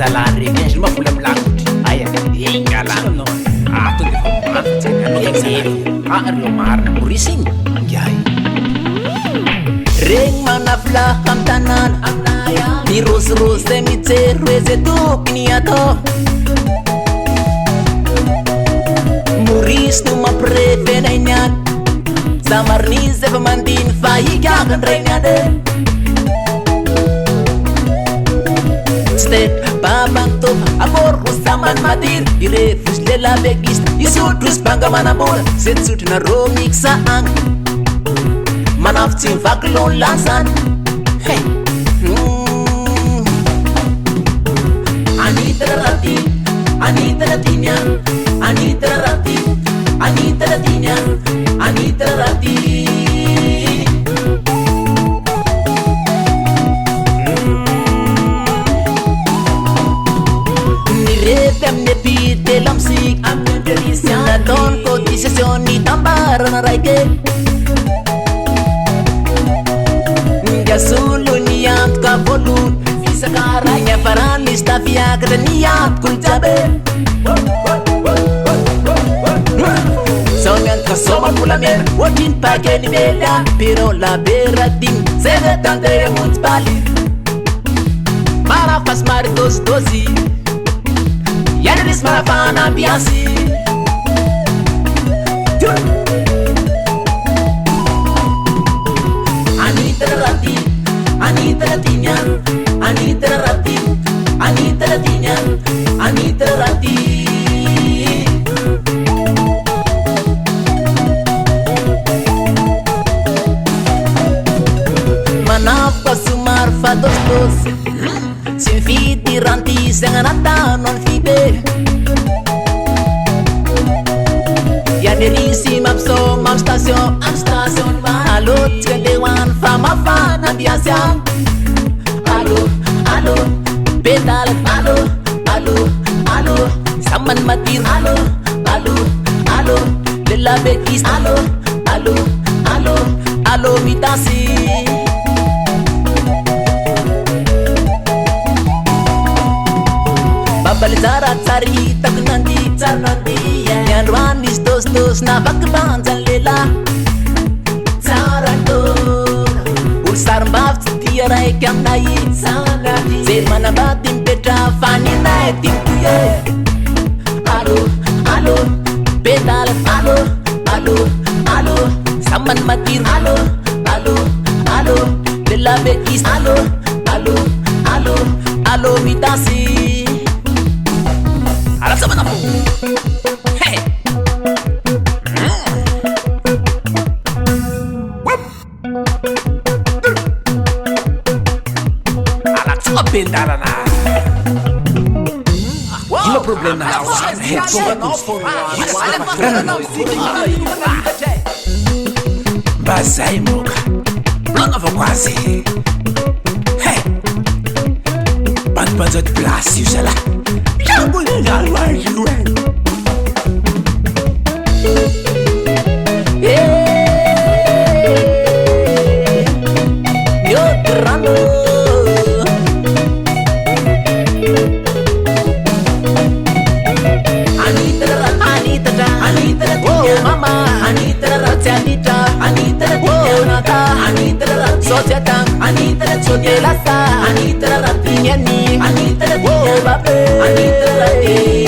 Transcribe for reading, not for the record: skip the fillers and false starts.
salary regny ma vola milakotry aya engalana reo marina morisy igny angay regny manafla amtanana aminaya ny rosirosy zay mijery hoe zay tokony atao morisy no mampirefena iniany za marinizy efa mandiny fa hikakany regnany babangto akor usaman madir ire fuslela begis isutrus banga manambola setsutna romiksa ang manaftin vaklon lansan hey anita rati anita ratinyan anita rati anita ratinyan anita rati lamsik amne delisia don ko disesioni tambara na raike nga sulu niat ka bolu visa karanya paralis tafia kadaniat kuljabe songan ka soma kulamer watin pakeni bela pero la beratim sede tante mutbali para fas mardos dozi Yanis marafana biasi Anita rati Anita ratinyan Anita rati Anita ratinyan Anita rati Manaf pasumar fatos dos Sinfiti ranti senganata non fide Yanerisi mapso mam station ma Allo tkendewan fama fana biasa Allo allo pedal allo allo allo saman matir allo allo allo lella bekis allo allo allo allo mitasi Balizara tsari taknandi tsarnandi Yanrwanis dos na bakbanzan lela Tsarando Ulsar mbavt tiara ekam nai Sanadi Zed manabatim petra fani na etim kuye Alo, alo, pedal alo, alo, alo Saman matir alo, alo, alo Lela bekis alo, alo, alo, alo mitasi Alam sama namu. Hey. Alam sama bendara na. Gila problem na. Hey, Basai muka. Belum apa kuasi. Hey. Bantu-bantu plastik salah. Jangan boleh jalan juga. Yo terano. Anita, oh mama. Anita, oh nata. Sosiatang. Sotelasa. Nyani. Oh babe.